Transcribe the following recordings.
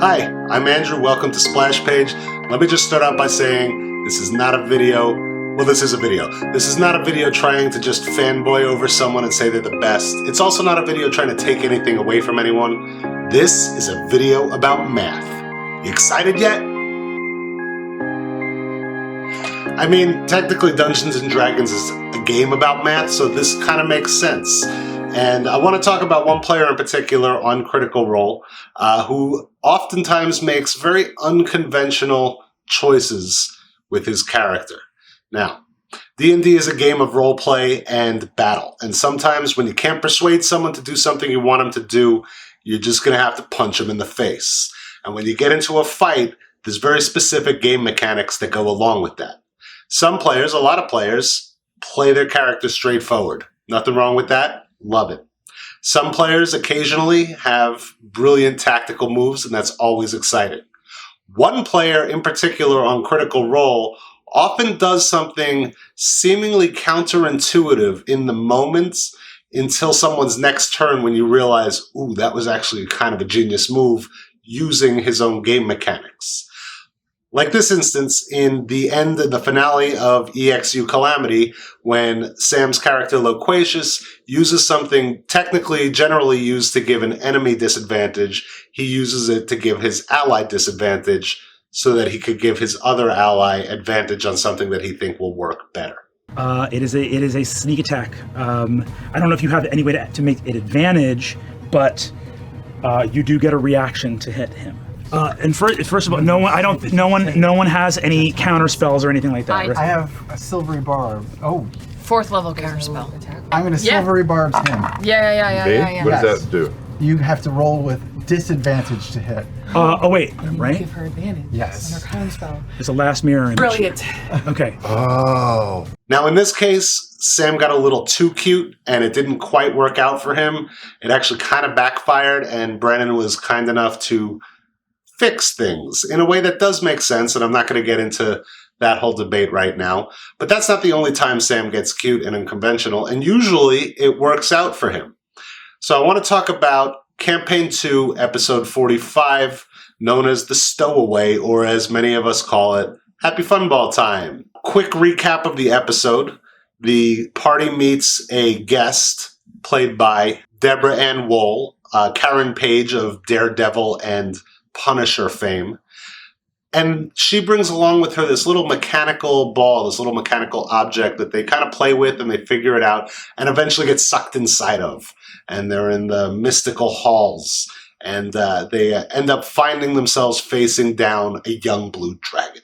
Hi, I'm Andrew. Welcome to Splashpage. Let me just start out by saying this is not a video. Well, this is a video. This is not a video trying to just fanboy over someone and say they're the best. It's also not a video trying to take anything away from anyone. This is a video about math. You excited yet? I mean, technically Dungeons & Dragons is a game about math, so this kind of makes sense. And I want to talk about one player in particular on Critical Role who oftentimes makes very unconventional choices with his character. Now, D&D is a game of role play and battle, and sometimes when you can't persuade someone to do something you want them to do, you're just going to have to punch them in the face. And when you get into a fight, there's very specific game mechanics that go along with that. Some players, a lot of players, play their character straightforward. Nothing wrong with that. Love it. Some players occasionally have brilliant tactical moves, and that's always exciting. One player in particular on Critical Role often does something seemingly counterintuitive in the moments until someone's next turn when you realize, ooh, that was actually kind of a genius move using his own game mechanics. Like this instance in the end of the finale of EXU Calamity, when Sam's character Loquacious uses something technically generally used to give an enemy disadvantage, he uses it to give his ally disadvantage so that he could give his other ally advantage on something that he thinks will work better. It is a sneak attack. I don't know if you have any way to make it advantage, but you do get a reaction to hit him. And first of all, no one has any counter spells or anything like that. Right? I have a silvery barb. Oh, 4th level counter spell. I'm gonna silvery barb him. Yeah. What does that do? You have to roll with disadvantage to hit. Oh wait, right? Give her advantage. Yes. On her counter spell. It's a last mirror image. Brilliant. Okay. Oh. Now in this case, Sam got a little too cute and it didn't quite work out for him. It actually kind of backfired, and Brennan was kind enough to fix things in a way that does make sense, and I'm not going to get into that whole debate right now. But that's not the only time Sam gets cute and unconventional, and usually it works out for him. So I want to talk about Campaign 2, Episode 45, known as the Stowaway, or as many of us call it, Happy Fun Ball Time. Quick recap of the episode. The party meets a guest played by Deborah Ann Woll, Karen Page of Daredevil and Punisher fame. And she brings along with her this little mechanical ball, this little mechanical object that they kind of play with and they figure it out and eventually get sucked inside of. And they're in the mystical halls, and they end up finding themselves facing down a young blue dragon.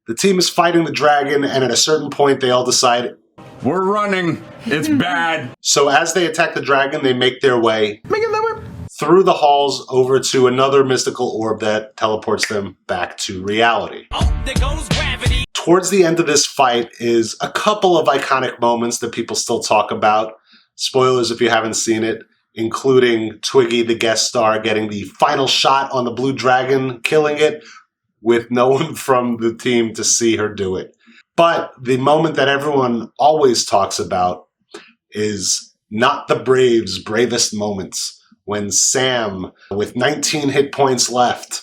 The team is fighting the dragon, and at a certain point they all decide, We're running. It's bad. So as they attack the dragon, they make their way through the halls over to another mystical orb that teleports them back to reality. Oh, there goes gravity. Towards the end of this fight is a couple of iconic moments that people still talk about. Spoilers if you haven't seen it, including Twiggy, the guest star, getting the final shot on the blue dragon, killing it, with no one from the team to see her do it. But the moment that everyone always talks about is Nott the Brave's bravest moments, when Sam, with 19 hit points left,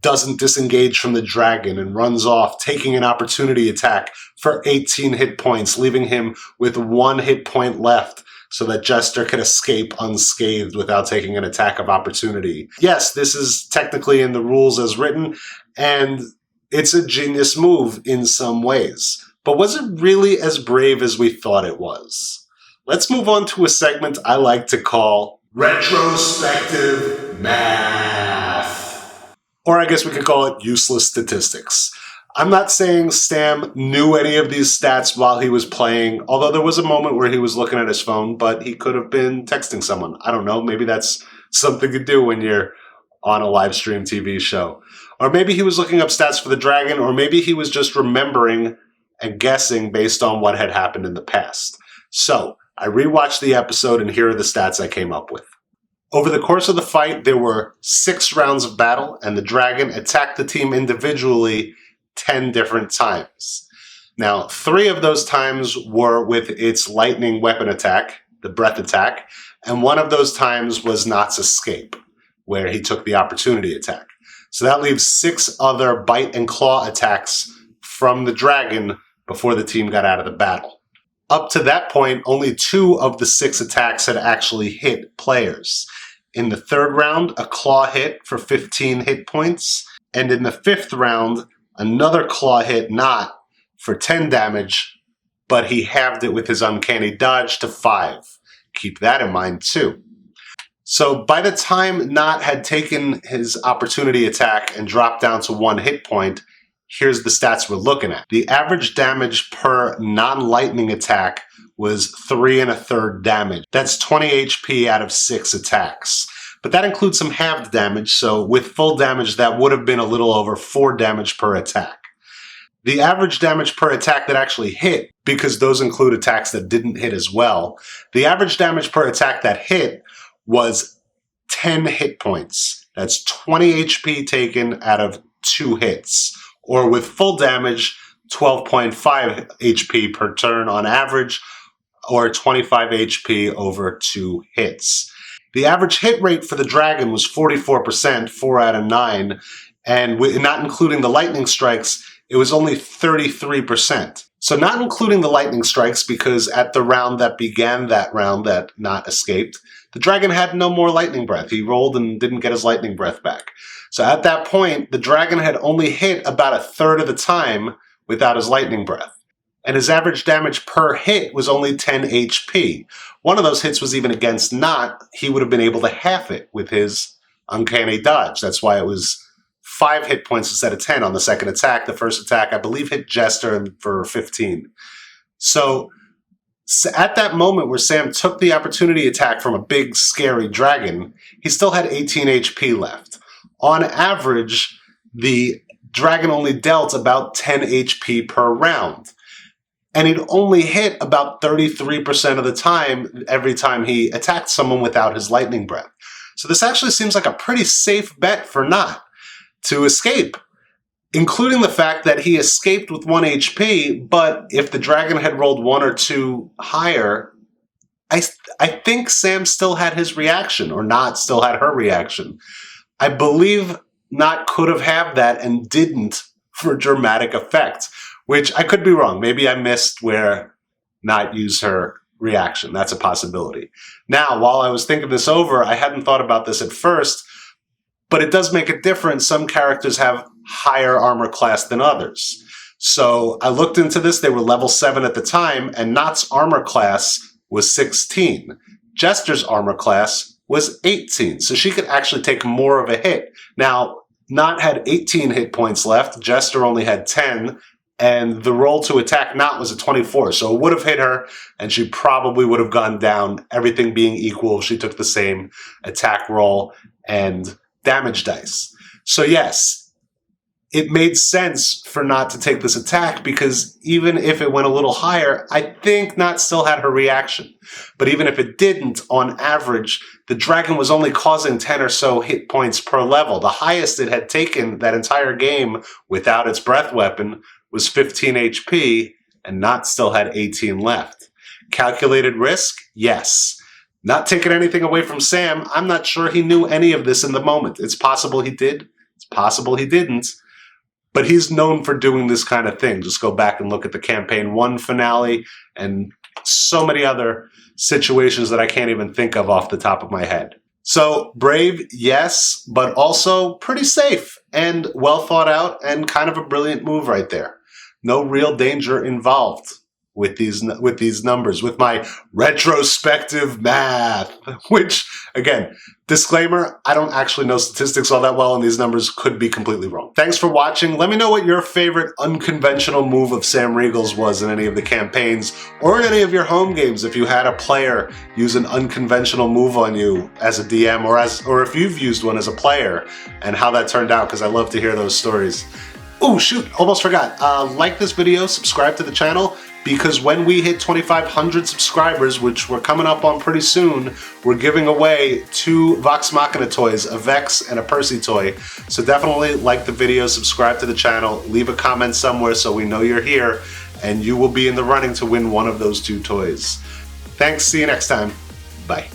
doesn't disengage from the dragon and runs off, taking an opportunity attack for 18 hit points, leaving him with 1 hit point left so that Jester could escape unscathed without taking an attack of opportunity. Yes, this is technically in the rules as written, and it's a genius move in some ways. But was it really as brave as we thought it was? Let's move on to a segment I like to call Retrospective Math. Or I guess we could call it useless statistics. I'm not saying Sam knew any of these stats while he was playing, although there was a moment where he was looking at his phone, but he could have been texting someone. I don't know, maybe that's something to do when you're on a live stream TV show. Or maybe he was looking up stats for the dragon, or maybe he was just remembering and guessing based on what had happened in the past. So, I rewatched the episode, and here are the stats I came up with. Over the course of the fight, there were 6 rounds of battle, and the dragon attacked the team individually 10 different times. Now, 3 of those times were with its lightning weapon attack, the breath attack, and 1 of those times was Nott's escape, where he took the opportunity attack. So that leaves 6 other bite and claw attacks from the dragon before the team got out of the battle. Up to that point, only 2 of the 6 attacks had actually hit players. In the 3rd round, a claw hit for 15 hit points, and in the 5th round, another claw hit Nott for 10 damage, but he halved it with his uncanny dodge to 5. Keep that in mind too. So by the time Nott had taken his opportunity attack and dropped down to 1 hit point, here's the stats we're looking at. The average damage per non-lightning attack was 3 1/3 damage. That's 20 HP out of 6 attacks. But that includes some halved damage, so with full damage that would have been a little over 4 damage per attack. The average damage per attack that actually hit, because those include attacks that didn't hit as well, the average damage per attack that hit was 10 hit points. That's 20 HP taken out of 2 hits. Or with full damage, 12.5 HP per turn on average, or 25 HP over 2 hits. The average hit rate for the dragon was 44%, 4 out of 9, and not including the lightning strikes, it was only 33%. So not including the lightning strikes, because at the round that began that round that Nott escaped, the dragon had no more lightning breath. He rolled and didn't get his lightning breath back. So at that point, the dragon had only hit about 1/3 of the time without his lightning breath. And his average damage per hit was only 10 HP. One of those hits was even against Nott. He would have been able to half it with his uncanny dodge. That's why it was 5 hit points instead of 10 on the second attack. The first attack, I believe, hit Jester for 15. So at that moment where Sam took the opportunity attack from a big, scary dragon, he still had 18 HP left. On average, the dragon only dealt about 10 HP per round. And he'd only hit about 33% of the time every time he attacked someone without his lightning breath. So this actually seems like a pretty safe bet for Nott to escape, including the fact that he escaped with 1 HP, but if the dragon had rolled 1 or 2 higher, I think Sam still had his reaction, or Nott still had her reaction. I believe Nott could have had that and didn't for dramatic effect, which I could be wrong. Maybe I missed where Nott used her reaction. That's a possibility. Now, while I was thinking this over, I hadn't thought about this at first, but it does make a difference. Some characters have higher armor class than others. So I looked into this. They were level 7 at the time, and Nott's armor class was 16. Jester's armor class was 18, so she could actually take more of a hit. Now, Nott had 18 hit points left. Jester only had 10. And the roll to attack Nott was a 24, so it would have hit her, and she probably would have gone down, everything being equal if she took the same attack roll and damage dice. So yes, it made sense for Nott to take this attack, because even if it went a little higher, I think Nott still had her reaction. But even if it didn't, on average, the dragon was only causing 10 or so hit points per level. The highest it had taken that entire game without its breath weapon was 15 HP, and Nott still had 18 left. Calculated risk? Yes. Not taking anything away from Sam, I'm not sure he knew any of this in the moment. It's possible he did. It's possible he didn't. But he's known for doing this kind of thing. Just go back and look at the Campaign 1 finale and so many other situations that I can't even think of off the top of my head. So, brave, yes, but also pretty safe and well thought out and kind of a brilliant move right there. No real danger involved with these numbers, with my retrospective math, which, again, disclaimer, I don't actually know statistics all that well, and these numbers could be completely wrong. Thanks for watching. Let me know what your favorite unconventional move of Sam Riegel's was in any of the campaigns, or in any of your home games if you had a player use an unconventional move on you as a DM, or if you've used one as a player, and how that turned out, because I love to hear those stories. Oh, shoot, almost forgot. Like this video, subscribe to the channel, because when we hit 2,500 subscribers, which we're coming up on pretty soon, we're giving away 2 Vox Machina toys, a Vex and a Percy toy. So definitely like the video, subscribe to the channel, leave a comment somewhere so we know you're here, and you will be in the running to win one of those 2 toys. Thanks, see you next time. Bye.